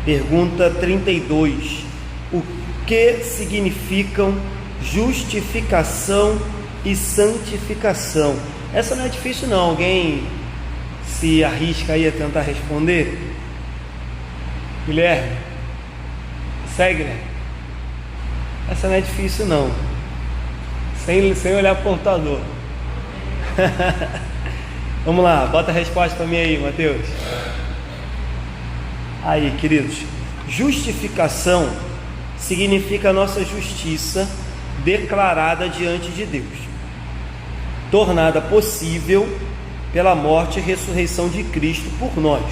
Pergunta 32. O que significam justificação e santificação? Essa não é difícil não. Alguém se arrisca aí a tentar responder? Guilherme? Segue, né? Essa não é difícil não. Sem olhar para o computador. Vamos lá, bota a resposta para mim aí, Mateus. Aí, queridos, justificação significa a nossa justiça declarada diante de Deus, tornada possível pela morte e ressurreição de Cristo por nós.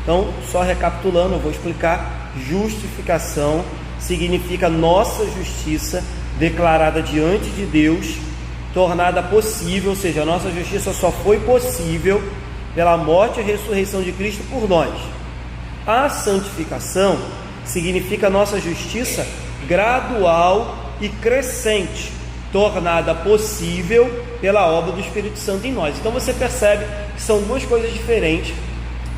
Então, só recapitulando, eu vou explicar. Justificação significa nossa justiça declarada diante de Deus, tornada possível, ou seja, a nossa justiça só foi possível pela morte e ressurreição de Cristo por nós. A santificação significa nossa justiça gradual e crescente, tornada possível pela obra do Espírito Santo em nós. Então você percebe que são duas coisas diferentes,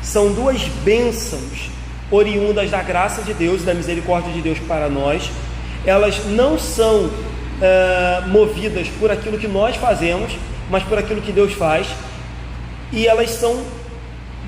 são duas bênçãos oriundas da graça de Deus e da misericórdia de Deus para nós. Elas não são movidas por aquilo que nós fazemos, mas por aquilo que Deus faz, e elas são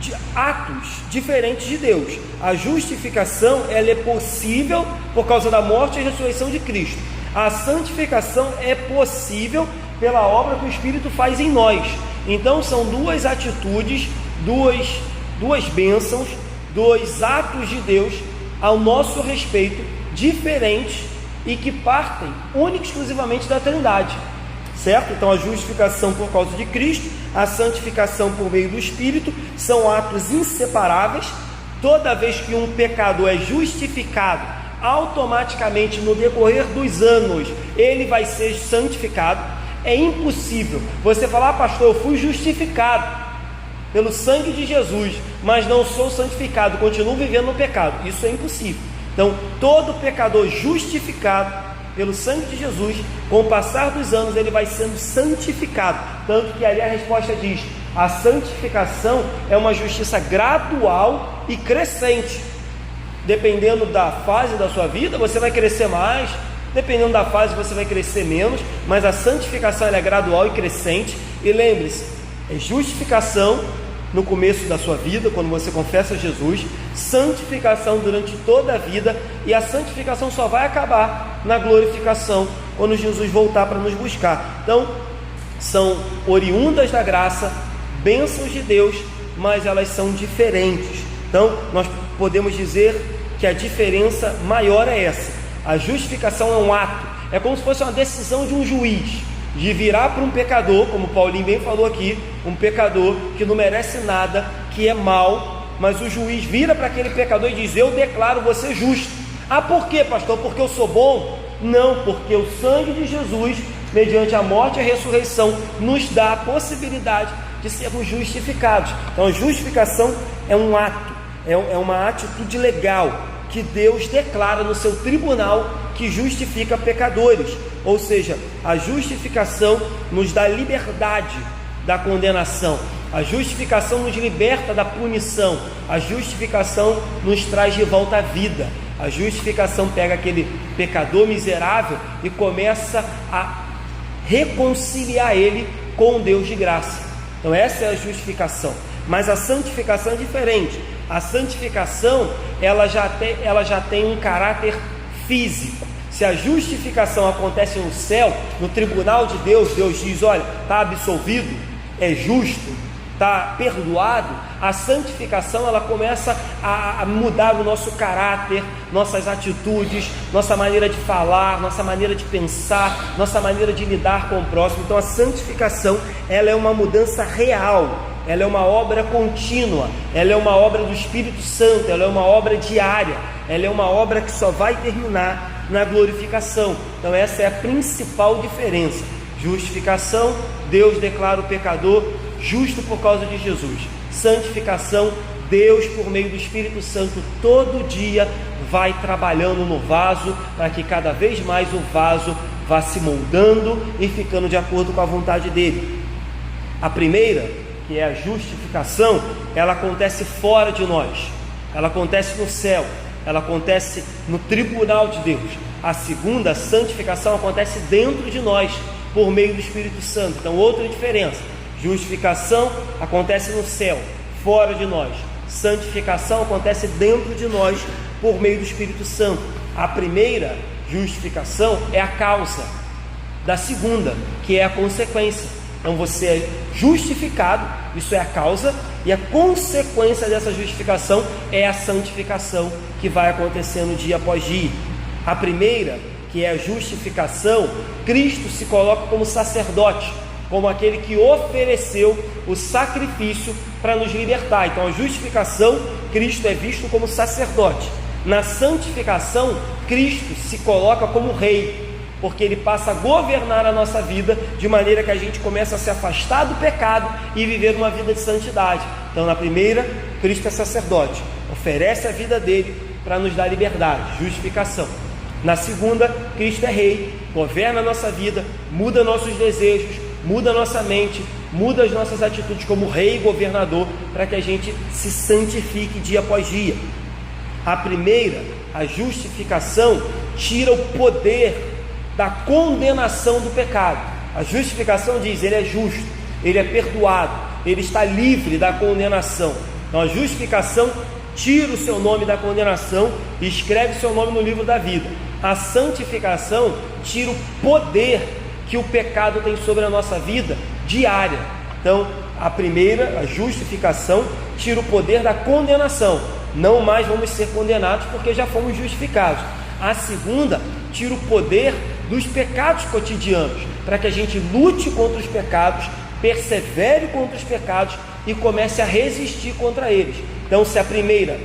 de atos diferentes de Deus. A justificação, ela é possível por causa da morte e ressurreição de Cristo. A santificação é possível pela obra que o Espírito faz em nós. Então são duas atitudes, duas bênçãos, dois atos de Deus ao nosso respeito, diferentes e que partem única e exclusivamente da Trindade, certo? Então a justificação por causa de Cristo, a santificação por meio do Espírito, são atos inseparáveis. Toda vez que um pecador é justificado, automaticamente no decorrer dos anos ele vai ser santificado. É impossível você falar: pastor, eu fui justificado pelo sangue de Jesus, mas não sou santificado, continuo vivendo no pecado. Isso é impossível. Então todo pecador justificado pelo sangue de Jesus, com o passar dos anos ele vai sendo santificado. Tanto que ali a resposta diz: a santificação é uma justiça gradual e crescente. Dependendo da fase da sua vida, você vai crescer mais, dependendo da fase você vai crescer menos, mas a santificação ela é gradual e crescente. E lembre-se, é justificação no começo da sua vida, quando você confessa Jesus, santificação durante toda a vida, e a santificação só vai acabar na glorificação, quando Jesus voltar para nos buscar. Então, são oriundas da graça, bênçãos de Deus, mas elas são diferentes. Então, nós podemos dizer que a diferença maior é essa. A justificação é um ato, é como se fosse uma decisão de um juiz, de virar para um pecador, como Paulinho bem falou aqui, um pecador que não merece nada, que é mau, mas o juiz vira para aquele pecador e diz: eu declaro você justo. Ah, por quê, pastor? Porque eu sou bom? Não, porque o sangue de Jesus, mediante a morte e a ressurreição, nos dá a possibilidade de sermos justificados. Então a justificação é um ato, é uma atitude legal que Deus declara no seu tribunal, que justifica pecadores. Ou seja, a justificação nos dá liberdade da condenação, a justificação nos liberta da punição, a justificação nos traz de volta à vida. A justificação pega aquele pecador miserável e começa a reconciliar ele com Deus de graça. Então essa é a justificação. Mas a santificação é diferente. A santificação ela já tem um caráter físico. Se a justificação acontece no céu, no tribunal de Deus, Deus diz: olha, está absolvido, é justo, está perdoado. A santificação ela começa a mudar o nosso caráter, nossas atitudes, nossa maneira de falar, nossa maneira de pensar, nossa maneira de lidar com o próximo. Então a santificação ela é uma mudança real, ela é uma obra contínua, ela é uma obra do Espírito Santo, ela é uma obra diária, ela é uma obra que só vai terminar na glorificação. Então essa é a principal diferença. Justificação, Deus declara o pecador justo por causa de Jesus. Santificação, Deus por meio do Espírito Santo todo dia vai trabalhando no vaso, para que cada vez mais o vaso vá se moldando e ficando de acordo com a vontade dele. A primeira, que é a justificação, ela acontece fora de nós, ela acontece no céu. ela acontece no tribunal de Deus. A segunda, a santificação, acontece dentro de nós, por meio do Espírito Santo. Então, outra diferença: justificação acontece no céu, fora de nós. Santificação acontece dentro de nós, por meio do Espírito Santo. A primeira, justificação, é a causa da segunda, que é a consequência. Então você é justificado, isso é a causa, e a consequência dessa justificação é a santificação, que vai acontecendo dia após dia. A primeira, que é a justificação, Cristo se coloca como sacerdote, como aquele que ofereceu o sacrifício para nos libertar. Então a justificação, Cristo é visto como sacerdote. Na santificação, Cristo se coloca como rei, porque Ele passa a governar a nossa vida, de maneira que a gente começa a se afastar do pecado e viver uma vida de santidade. Então, na primeira, Cristo é sacerdote, oferece a vida dele para nos dar liberdade, justificação. Na segunda, Cristo é rei, governa a nossa vida, muda nossos desejos, muda nossa mente, muda as nossas atitudes como rei e governador, para que a gente se santifique dia após dia. A primeira, a justificação, tira o poder da condenação do pecado. A justificação diz: ele é justo, ele é perdoado, ele está livre da condenação. Então a justificação tira o seu nome da condenação e escreve o seu nome no livro da vida. A santificação tira o poder que o pecado tem sobre a nossa vida diária. Então a primeira, a justificação, tira o poder da condenação. Não mais vamos ser condenados porque já fomos justificados. A segunda, tira o poder dos pecados cotidianos, para que a gente lute contra os pecados, persevere contra os pecados e comece a resistir contra eles. Então, se a primeira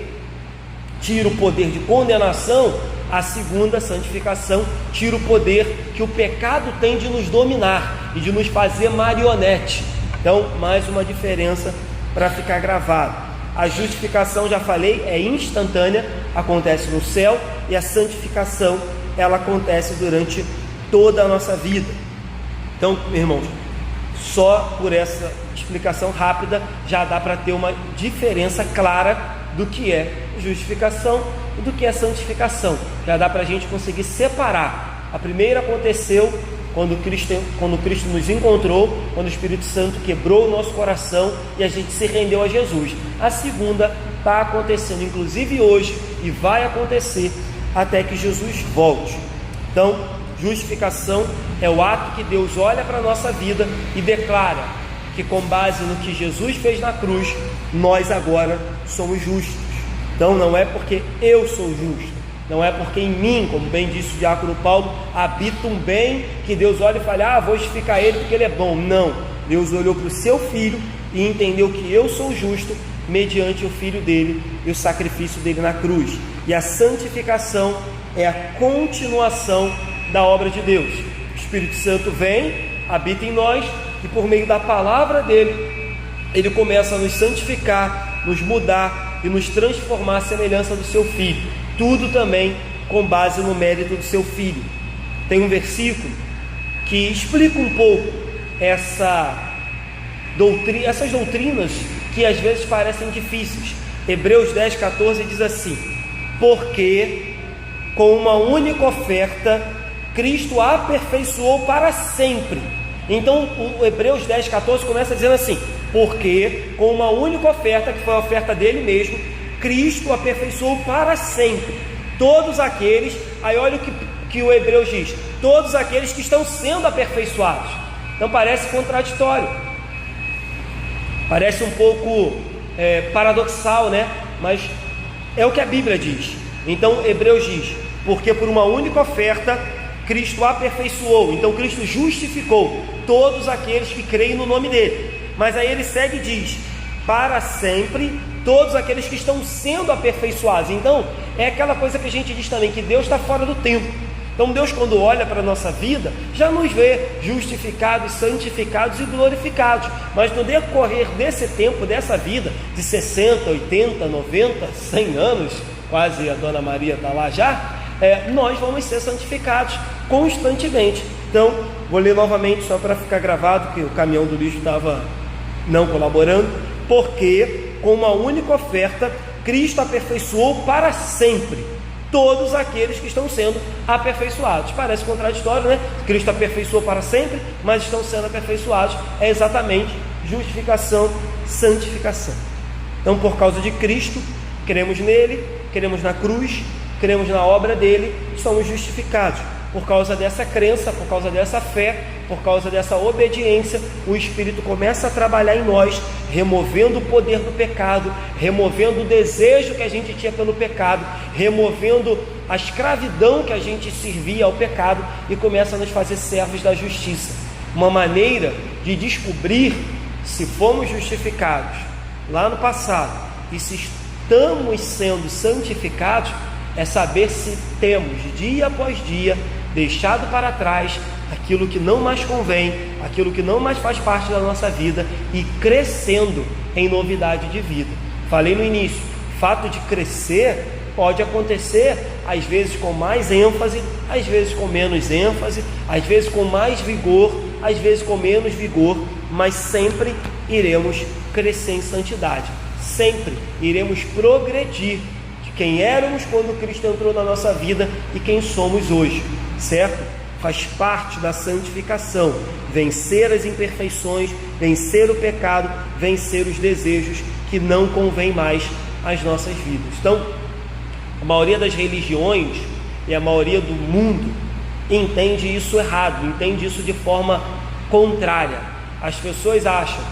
tira o poder de condenação, a segunda, santificação, tira o poder que o pecado tem de nos dominar e de nos fazer marionete. Então, mais uma diferença para ficar gravado. A justificação, já falei, é instantânea, acontece no céu, e a santificação, ela acontece durante toda a nossa vida. Então, meus irmãos, só por essa explicação rápida já dá para ter uma diferença clara do que é justificação e do que é santificação. Já dá para a gente conseguir separar. A primeira aconteceu quando Cristo nos encontrou, quando o Espírito Santo quebrou o nosso coração e a gente se rendeu a Jesus. A segunda está acontecendo, inclusive hoje, e vai acontecer até que Jesus volte. Então, justificação é o ato que Deus olha para a nossa vida e declara que, com base no que Jesus fez na cruz, nós agora somos justos. Então não é porque eu sou justo, não é porque em mim, como bem disse o diácono Paulo, habita um bem que Deus olha e fala: vou justificar ele porque ele é bom. Não, Deus olhou para o seu filho e entendeu que eu sou justo mediante o filho dele e o sacrifício dele na cruz. E a santificação é a continuação da obra de Deus. O Espírito Santo vem, habita em nós, e por meio da palavra dele, ele começa a nos santificar, nos mudar e nos transformar à semelhança do seu filho. Tudo também com base no mérito do seu filho. Tem um versículo que explica um pouco essas doutrinas que às vezes parecem difíceis. Hebreus 10,14 diz assim: porque com uma única oferta Cristo aperfeiçoou para sempre. Então o Hebreus 10,14 começa dizendo assim: porque com uma única oferta, que foi a oferta dele mesmo, Cristo aperfeiçoou para sempre todos aqueles. Aí olha o que o Hebreus diz: todos aqueles que estão sendo aperfeiçoados. Então parece contraditório, parece um pouco paradoxal, né? Mas é o que a Bíblia diz. Então Hebreus diz: porque por uma única oferta Cristo aperfeiçoou, então Cristo justificou todos aqueles que creem no nome dele. Mas aí ele segue e diz: para sempre todos aqueles que estão sendo aperfeiçoados. Então é aquela coisa que a gente diz também, que Deus está fora do tempo. Então Deus, quando olha para a nossa vida, já nos vê justificados, santificados e glorificados. Mas no decorrer desse tempo, dessa vida de 60, 80, 90, 100 anos, quase a Dona Maria está lá já, nós vamos ser santificados constantemente. Então vou ler novamente só para ficar gravado, que o caminhão do lixo estava não colaborando. Porque com uma única oferta Cristo aperfeiçoou para sempre todos aqueles que estão sendo aperfeiçoados. Parece contraditório, né? Cristo aperfeiçoou para sempre, mas estão sendo aperfeiçoados. É exatamente justificação, santificação. Então, por causa de Cristo, cremos nele, cremos na cruz, cremos na obra dele, somos justificados. Por causa dessa crença, por causa dessa fé, por causa dessa obediência, o Espírito começa a trabalhar em nós, removendo o poder do pecado, removendo o desejo que a gente tinha pelo pecado, removendo a escravidão que a gente servia ao pecado, e começa a nos fazer servos da justiça. Uma maneira de descobrir se fomos justificados lá no passado e se estamos sendo santificados é saber se temos, dia após dia, deixado para trás aquilo que não mais convém, aquilo que não mais faz parte da nossa vida, e crescendo em novidade de vida. Falei no início, o fato de crescer pode acontecer às vezes com mais ênfase, às vezes com menos ênfase, às vezes com mais vigor, às vezes com menos vigor, mas sempre iremos crescer em santidade, sempre iremos progredir de quem éramos quando Cristo entrou na nossa vida e quem somos hoje, certo? Faz parte da santificação, vencer as imperfeições, vencer o pecado, vencer os desejos que não convêm mais às nossas vidas. Então, a maioria das religiões e a maioria do mundo entende isso errado, entende isso de forma contrária. As pessoas acham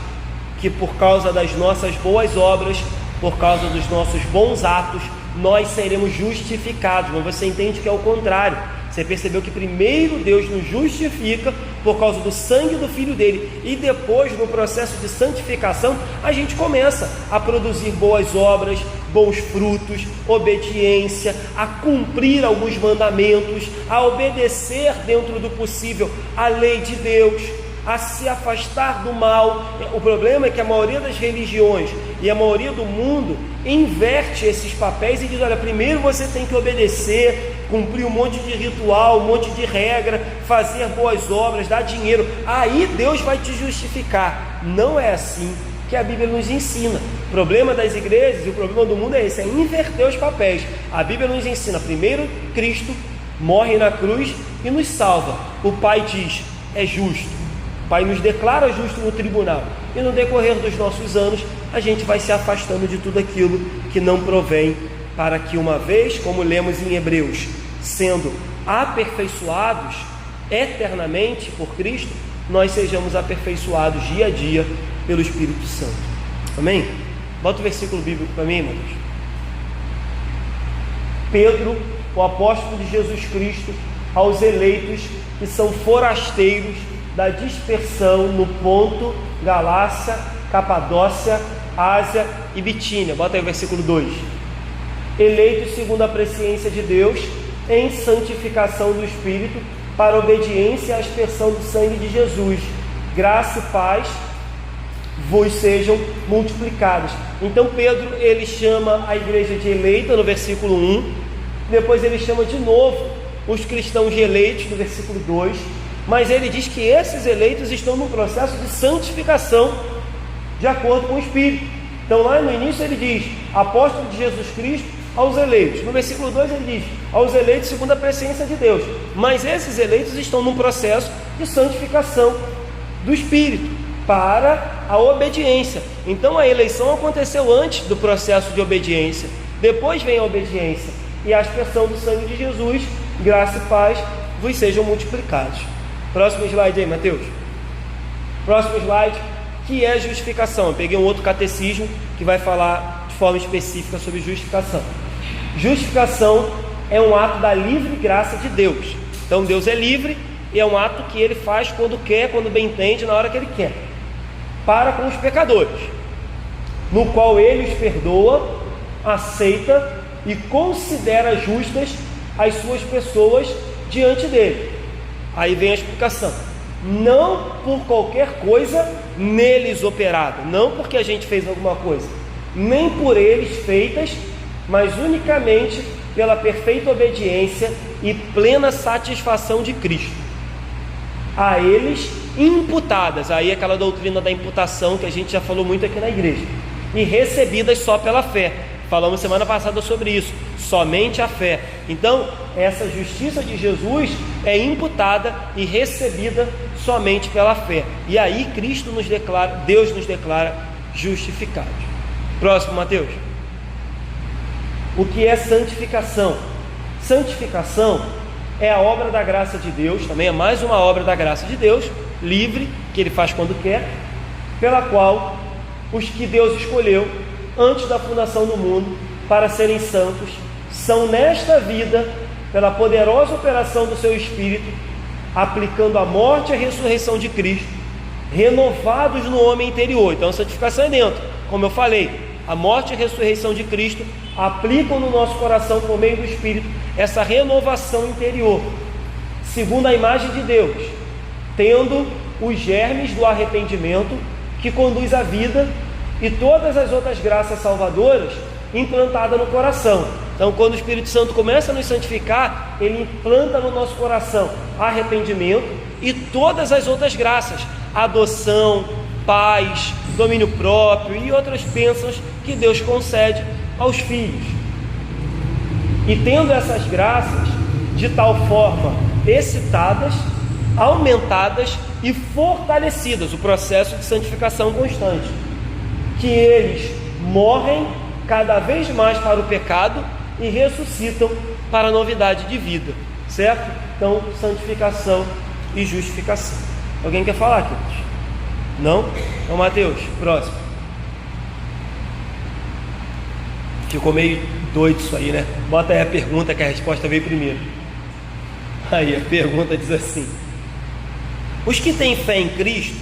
que por causa das nossas boas obras, por causa dos nossos bons atos, nós seremos justificados, mas você entende que é o contrário. Você percebeu que primeiro Deus nos justifica por causa do sangue do Filho dele, e depois, no processo de santificação, a gente começa a produzir boas obras, bons frutos, obediência, a cumprir alguns mandamentos, a obedecer dentro do possível a lei de Deus, a se afastar do mal. O problema é que a maioria das religiões e a maioria do mundo inverte esses papéis e diz: olha, primeiro você tem que obedecer, cumprir um monte de ritual, um monte de regra, fazer boas obras, dar dinheiro, aí Deus vai te justificar. Não é assim que a Bíblia nos ensina. O problema das igrejas e o problema do mundo é esse, é inverter os papéis. A Bíblia nos ensina: primeiro Cristo morre na cruz e nos salva. O Pai diz: é justo. O Pai nos declara justo no tribunal, e no decorrer dos nossos anos a gente vai se afastando de tudo aquilo que não provém, para que uma vez, como lemos em Hebreus, sendo aperfeiçoados eternamente por Cristo, nós sejamos aperfeiçoados dia a dia pelo Espírito Santo. Amém? Bota o versículo bíblico para mim, irmãos. Pedro, o apóstolo de Jesus Cristo, aos eleitos que são forasteiros da dispersão no Ponto, Galácia, Capadócia, Ásia e Bitínia. Bota aí o versículo 2. Eleitos segundo a presciência de Deus, em santificação do Espírito, para obediência à aspersão do sangue de Jesus, graça e paz vos sejam multiplicadas. Então Pedro, ele chama a igreja de eleita no versículo 1, depois ele chama de novo os cristãos de eleitos no versículo 2, mas ele diz que esses eleitos estão no processo de santificação de acordo com o Espírito. Então lá no início ele diz: apóstolo de Jesus Cristo aos eleitos. No versículo 2 ele diz: aos eleitos segundo a presciência de Deus. Mas esses eleitos estão num processo de santificação do Espírito para a obediência. Então a eleição aconteceu antes do processo de obediência, depois vem a obediência e a aspersão do sangue de Jesus, graça e paz vos sejam multiplicados. Próximo slide aí, Mateus. Próximo slide, que é justificação. Eu peguei um outro catecismo que vai falar de forma específica sobre justificação. Justificação é um ato da livre graça de Deus. Então Deus é livre e é um ato que Ele faz quando quer, quando bem entende, na hora que Ele quer, para com os pecadores, no qual Ele os perdoa, aceita e considera justas as suas pessoas diante dele. Aí vem a explicação: não por qualquer coisa neles operada, não porque a gente fez alguma coisa, nem por eles feitas, mas unicamente pela perfeita obediência e plena satisfação de Cristo, a eles imputadas, aí aquela doutrina da imputação que a gente já falou muito aqui na igreja, e recebidas só pela fé. Falamos semana passada sobre isso. Somente a fé. Então, essa justiça de Jesus é imputada e recebida somente pela fé. E aí Deus nos declara justificados. Próximo, Mateus. O que é santificação? Santificação é a obra da graça de Deus, também é mais uma obra da graça de Deus, livre, que Ele faz quando quer, pela qual os que Deus escolheu antes da fundação do mundo para serem santos, são nesta vida, pela poderosa operação do seu Espírito, aplicando a morte e a ressurreição de Cristo, renovados no homem interior. Então a santificação é dentro, como eu falei, a morte e a ressurreição de Cristo aplicam no nosso coração por meio do Espírito essa renovação interior, segundo a imagem de Deus, tendo os germes do arrependimento que conduz à vida e todas as outras graças salvadoras implantadas no coração. Então, quando o Espírito Santo começa a nos santificar, Ele implanta no nosso coração arrependimento e todas as outras graças, adoção, paz, domínio próprio e outras bênçãos que Deus concede aos filhos. E tendo essas graças de tal forma excitadas, aumentadas e fortalecidas, o processo de santificação constante, que eles morrem cada vez mais para o pecado e ressuscitam para a novidade de vida, certo? Então, santificação e justificação. Alguém quer falar, queridos? Não? Então, Mateus, próximo. Ficou meio doido isso aí, né? Bota aí a pergunta que a resposta veio primeiro. Aí a pergunta diz assim: os que têm fé em Cristo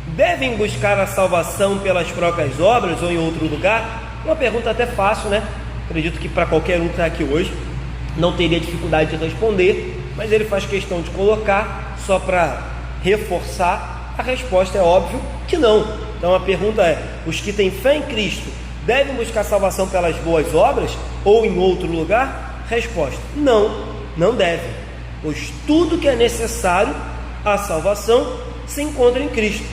devem buscar a salvação pelas próprias obras ou em outro lugar? Uma pergunta até fácil, né? Acredito que para qualquer um que está aqui hoje não teria dificuldade de responder, mas ele faz questão de colocar só para reforçar. A resposta é óbvio que não. Então a pergunta é: os que têm fé em Cristo devem buscar salvação pelas boas obras ou em outro lugar? Resposta: não, não devem, pois tudo que é necessário à salvação se encontra em Cristo.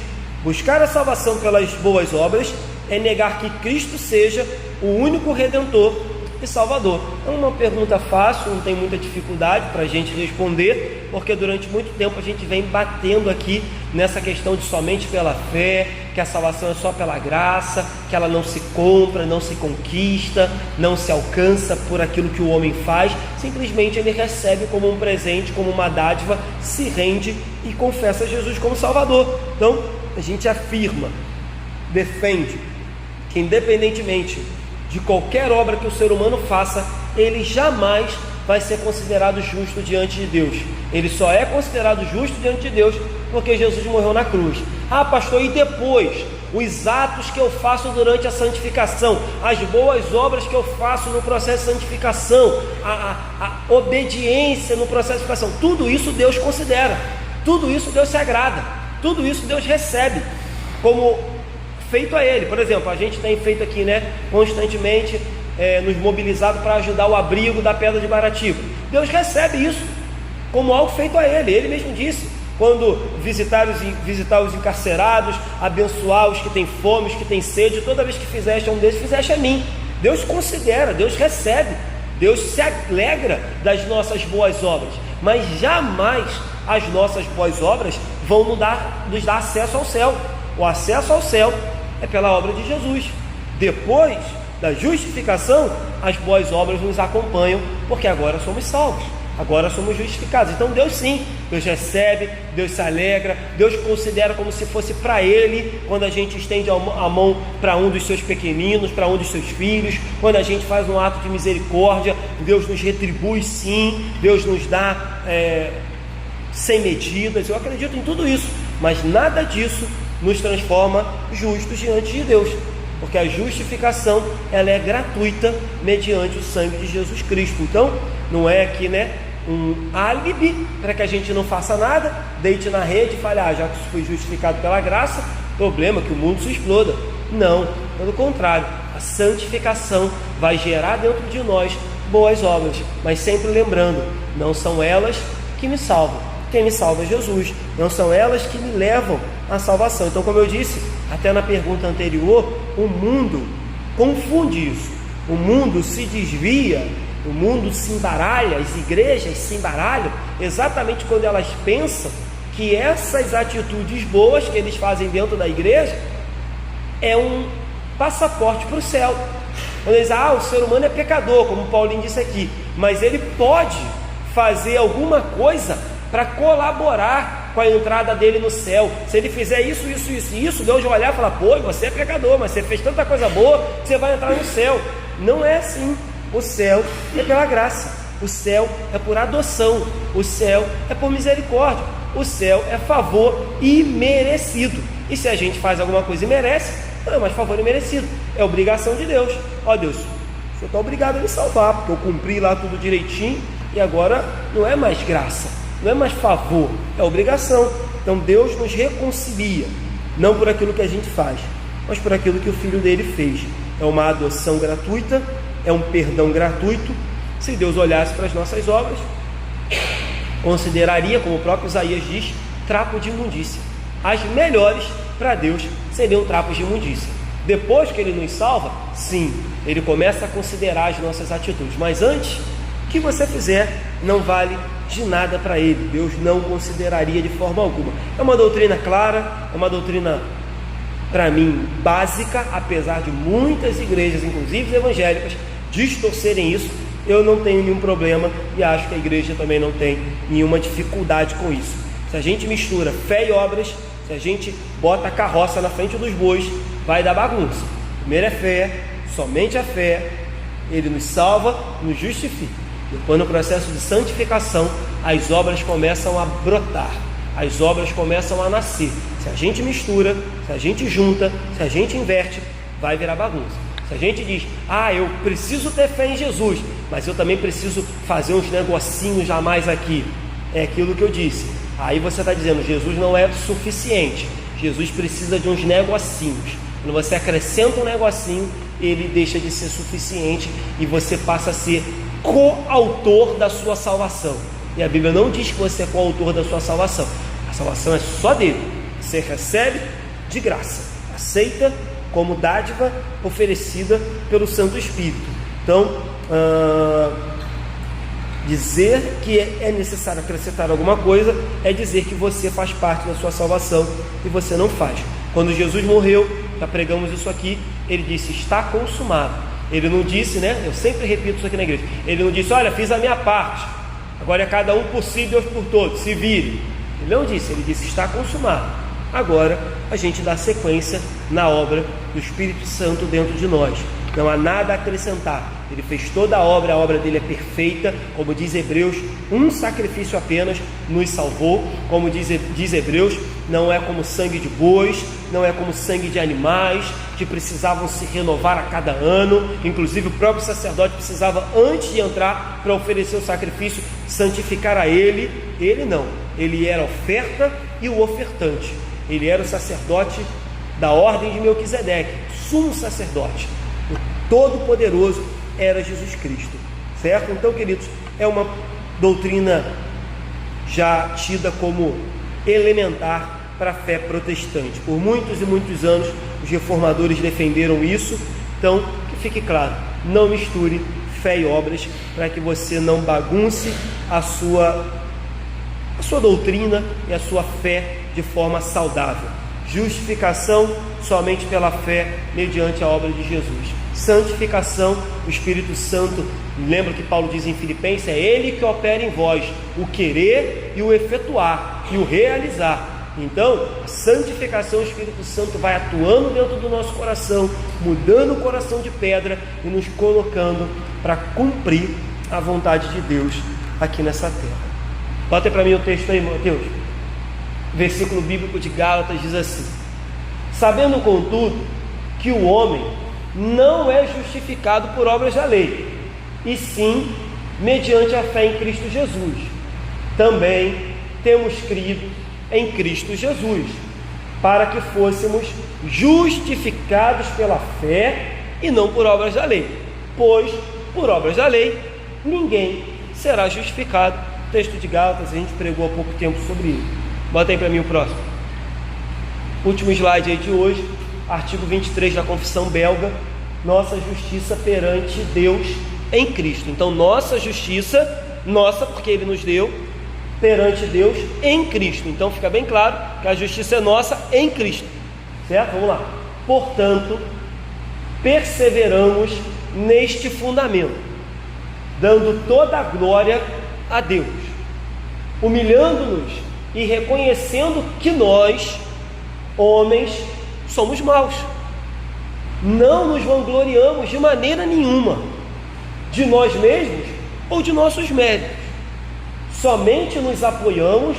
Buscar a salvação pelas boas obras é negar que Cristo seja o único Redentor e Salvador. É uma pergunta fácil, não tem muita dificuldade para a gente responder, porque durante muito tempo a gente vem batendo aqui nessa questão de somente pela fé, que a salvação é só pela graça, que ela não se compra, não se conquista, não se alcança por aquilo que o homem faz, simplesmente ele recebe como um presente, como uma dádiva, se rende e confessa Jesus como Salvador. Então a gente afirma, defende que independentemente de qualquer obra que o ser humano faça, ele jamais vai ser considerado justo diante de Deus. Ele só é considerado justo diante de Deus porque Jesus morreu na cruz. Ah, pastor, e depois? Os atos que eu faço durante a santificação, as boas obras que eu faço no processo de santificação, a obediência no processo de santificação, tudo isso Deus considera, tudo isso Deus se agrada, tudo isso Deus recebe como feito a Ele. Por exemplo, a gente tem feito aqui, né, constantemente, nos mobilizado para ajudar o abrigo da Pedra de Baratico. Deus recebe isso como algo feito a Ele. Ele mesmo disse, quando visitar os encarcerados, abençoar os que têm fome, os que têm sede, toda vez que fizeste a um desses, fizeste a mim. Deus considera, Deus recebe, Deus se alegra das nossas boas obras, mas jamais as nossas boas obras vão nos dar acesso ao céu. O acesso ao céu é pela obra de Jesus. Depois da justificação, as boas obras nos acompanham, porque agora somos salvos, agora somos justificados. Então Deus sim, Deus recebe, Deus se alegra, Deus considera como se fosse para Ele, quando a gente estende a mão para um dos seus pequeninos, para um dos seus filhos, quando a gente faz um ato de misericórdia, Deus nos retribui sim, Deus nos dá sem medidas. Eu acredito em tudo isso, mas nada disso nos transforma justos diante de Deus, porque a justificação ela é gratuita mediante o sangue de Jesus Cristo. Então não é aqui, né, um álibi para que a gente não faça nada, deite na rede e fale: já que fui justificado pela graça, problema que o mundo se exploda. Não, pelo contrário, a santificação vai gerar dentro de nós boas obras, mas sempre lembrando, não são elas que me salvam, quem me salva é Jesus, não são elas que me levam à salvação. Então, como eu disse até na pergunta anterior, o mundo confunde isso. O mundo se desvia, o mundo se embaralha, as igrejas se embaralham exatamente quando elas pensam que essas atitudes boas que eles fazem dentro da igreja é um passaporte para o céu. Quando eles dizem, o ser humano é pecador, como o Paulinho disse aqui, mas ele pode fazer alguma coisa para colaborar com a entrada dele no céu. Se ele fizer isso, Deus vai olhar e falar, pô, você é pecador, mas você fez tanta coisa boa que você vai entrar no céu. Não é assim. O céu é pela graça, o céu é por adoção, o céu é por misericórdia, o céu é favor imerecido. E se a gente faz alguma coisa e merece, não é mais favor imerecido, é obrigação de Deus. Ó Deus, o Senhor está obrigado a me salvar, porque eu cumpri lá tudo direitinho, e agora não é mais graça, não é mais favor, é obrigação. Então Deus nos reconcilia, não por aquilo que a gente faz, mas por aquilo que o Filho dele fez. É uma adoção gratuita, é um perdão gratuito. Se Deus olhasse para as nossas obras, consideraria, como o próprio Isaías diz, trapo de imundícia. As melhores para Deus seriam trapos de imundícia. Depois que Ele nos salva, sim, Ele começa a considerar as nossas atitudes. Mas antes, o que você fizer não vale de nada para Ele. Deus não consideraria de forma alguma. É uma doutrina clara, é uma doutrina, para mim, básica, apesar de muitas igrejas, inclusive evangélicas, distorcerem isso. Eu não tenho nenhum problema e acho que a igreja também não tem nenhuma dificuldade com isso. Se a gente mistura fé e obras, se a gente bota a carroça na frente dos bois, vai dar bagunça. Primeiro é fé, somente a fé. Ele nos salva, nos justifica. Depois, no processo de santificação, as obras começam a brotar, as obras começam a nascer. Se a gente mistura, se a gente junta, se a gente inverte, vai virar bagunça. Se a gente diz, eu preciso ter fé em Jesus, mas eu também preciso fazer uns negocinhos a mais aqui, é aquilo que eu disse. Aí você está dizendo, Jesus não é suficiente, Jesus precisa de uns negocinhos. Quando você acrescenta um negocinho, ele deixa de ser suficiente e você passa a ser coautor da sua salvação. E a Bíblia não diz que você é coautor da sua salvação. A salvação é só dele. Você recebe de graça, aceita como dádiva oferecida pelo Santo Espírito. Então, dizer que é necessário acrescentar alguma coisa é dizer que você faz parte da sua salvação e você não faz. Quando Jesus morreu, já pregamos isso aqui, ele disse, está consumado. Ele não disse, eu sempre repito isso aqui na igreja, ele não disse, olha, fiz a minha parte, agora é cada um por si, Deus por todos, se vire. Ele não disse, ele disse, está consumado. Agora a gente dá sequência na obra do Espírito Santo dentro de nós. Não há nada a acrescentar. Ele fez toda a obra dele é perfeita. Como diz Hebreus, um sacrifício apenas nos salvou. Como diz Hebreus, não é como sangue de bois, não é como sangue de animais, que precisavam se renovar a cada ano. Inclusive o próprio sacerdote precisava, antes de entrar para oferecer o sacrifício, santificar a ele. Ele não, ele era a oferta e o ofertante. Ele era o sacerdote da ordem de Melquisedeque, sumo sacerdote. O Todo-Poderoso era Jesus Cristo, certo? Então, queridos, é uma doutrina já tida como elementar para a fé protestante. Por muitos e muitos anos, os reformadores defenderam isso. Então, que fique claro, não misture fé e obras, para que você não bagunce a sua doutrina e a sua fé de forma saudável. Justificação somente pela fé mediante a obra de Jesus. Santificação, o Espírito Santo, lembra que Paulo diz em Filipenses, é Ele que opera em vós o querer e o efetuar e o realizar. Então, a santificação, o Espírito Santo vai atuando dentro do nosso coração, mudando o coração de pedra e nos colocando para cumprir a vontade de Deus aqui nessa terra. Bota para mim o texto aí, Mateus. Versículo bíblico de Gálatas diz assim: sabendo, contudo, que o homem não é justificado por obras da lei, e sim mediante a fé em Cristo Jesus. Também temos crido em Cristo Jesus, para que fôssemos justificados pela fé e não por obras da lei, pois por obras da lei ninguém será justificado. Texto de Gálatas, a gente pregou há pouco tempo sobre ele. Bota aí para mim o próximo. Último slide aí de hoje, artigo 23 da Confissão Belga, nossa justiça perante Deus em Cristo. Então, nossa justiça, nossa, porque Ele nos deu, perante Deus em Cristo. Então, fica bem claro que a justiça é nossa em Cristo, certo? Vamos lá. Portanto, perseveramos neste fundamento, dando toda a glória a Deus, humilhando-nos e reconhecendo que nós, homens, somos maus. Não nos vangloriamos de maneira nenhuma de nós mesmos ou de nossos méritos. Somente nos apoiamos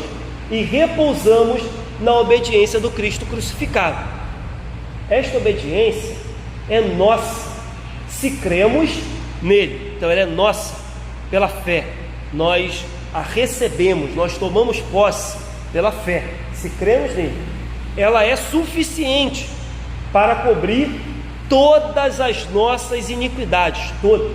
e repousamos na obediência do Cristo crucificado. Esta obediência é nossa, se cremos nele. Então ela é nossa pela fé. Nós a recebemos, nós tomamos posse pela fé. Se cremos nele, ela é suficiente para cobrir todas as nossas iniquidades, todas.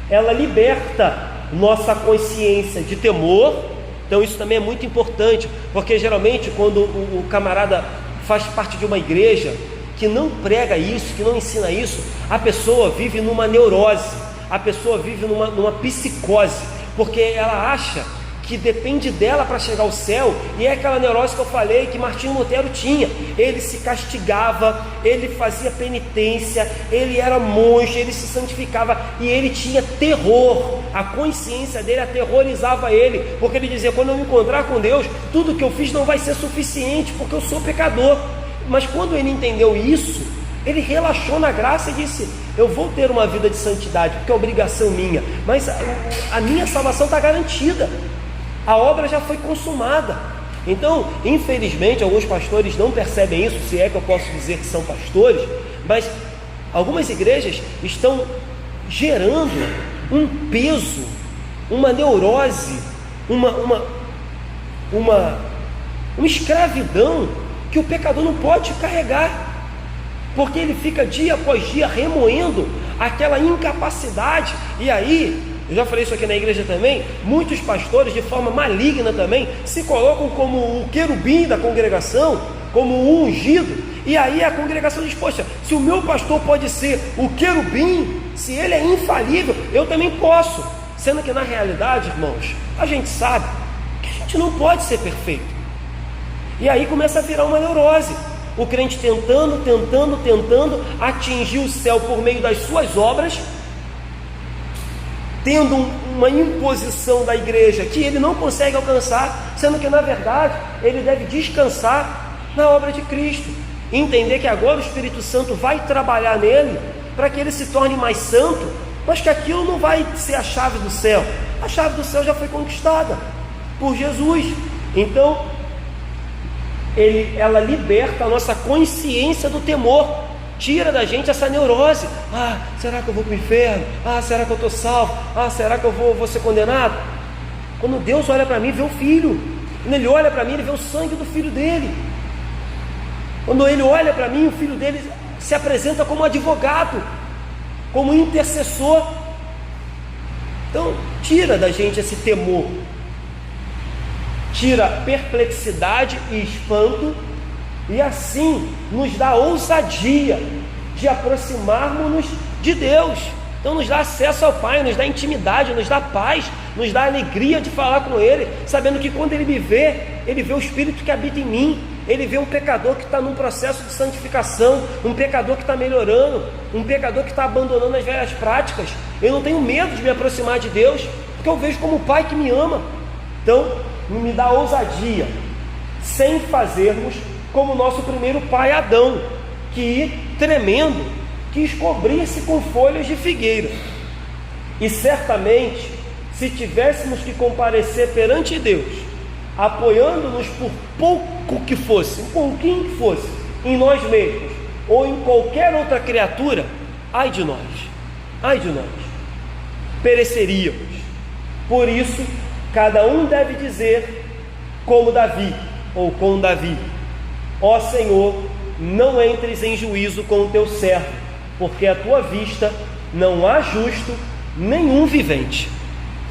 Ela liberta nossa consciência de temor. Então isso também é muito importante, porque geralmente quando o camarada faz parte de uma igreja que não prega isso, que não ensina isso, a pessoa vive numa neurose, a pessoa vive numa psicose, porque ela acha que depende dela para chegar ao céu, e é aquela neurose que eu falei que Martinho Lutero tinha. Ele se castigava, ele fazia penitência, ele era monge, ele se santificava, e ele tinha terror. A consciência dele aterrorizava ele, porque ele dizia: quando eu me encontrar com Deus, tudo que eu fiz não vai ser suficiente, porque eu sou pecador. Mas quando ele entendeu isso, ele relaxou na graça e disse: eu vou ter uma vida de santidade, porque é obrigação minha, mas a minha salvação está garantida, a obra já foi consumada. Então, infelizmente, alguns pastores não percebem isso, se é que eu posso dizer que são pastores, mas algumas igrejas estão gerando um peso, uma neurose, uma escravidão que o pecador não pode carregar, porque ele fica dia após dia remoendo aquela incapacidade. E aí, eu já falei isso aqui na igreja também, muitos pastores, de forma maligna também, se colocam como o querubim da congregação, como o ungido, e aí a congregação diz: poxa, se o meu pastor pode ser o querubim, se ele é infalível, eu também posso. Sendo que na realidade, irmãos, a gente sabe que a gente não pode ser perfeito. E aí começa a virar uma neurose, o crente tentando atingir o céu por meio das suas obras, tendo uma imposição da igreja que ele não consegue alcançar, sendo que na verdade ele deve descansar na obra de Cristo, entender que agora o Espírito Santo vai trabalhar nele para que ele se torne mais santo, mas que aquilo não vai ser a chave do céu. A chave do céu já foi conquistada por Jesus. Então ela liberta a nossa consciência do temor, tira da gente essa neurose. Será que eu vou para o inferno? Será que eu estou salvo? Será que eu vou ser condenado? Quando Deus olha para mim, vê o Filho. Quando Ele olha para mim, Ele vê o sangue do Filho dele. Quando Ele olha para mim, o Filho dele se apresenta como advogado, como intercessor. Então, tira da gente esse temor, tira perplexidade e espanto, e assim nos dá ousadia de aproximarmos-nos de Deus. Então nos dá acesso ao Pai, nos dá intimidade, nos dá paz, nos dá alegria de falar com Ele, sabendo que quando Ele me vê, Ele vê o Espírito que habita em mim, Ele vê um pecador que está num processo de santificação, um pecador que está melhorando, um pecador que está abandonando as velhas práticas. Eu não tenho medo de me aproximar de Deus, porque eu vejo como o Pai que me ama. Então me dá ousadia, sem fazermos como o nosso primeiro pai Adão, que, tremendo, quis cobrir-se com folhas de figueira. E certamente, se tivéssemos que comparecer perante Deus, apoiando-nos por pouco que fosse, um pouquinho que fosse, em nós mesmos, ou em qualquer outra criatura, ai de nós, pereceríamos. Por isso, cada um deve dizer como Davi, ou com Davi: ó Senhor, não entres em juízo com o teu servo, porque à tua vista não há justo nenhum vivente.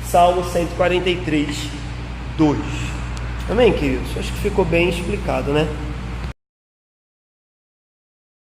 Salmo 143, 2. Amém, queridos? Acho que ficou bem explicado, né?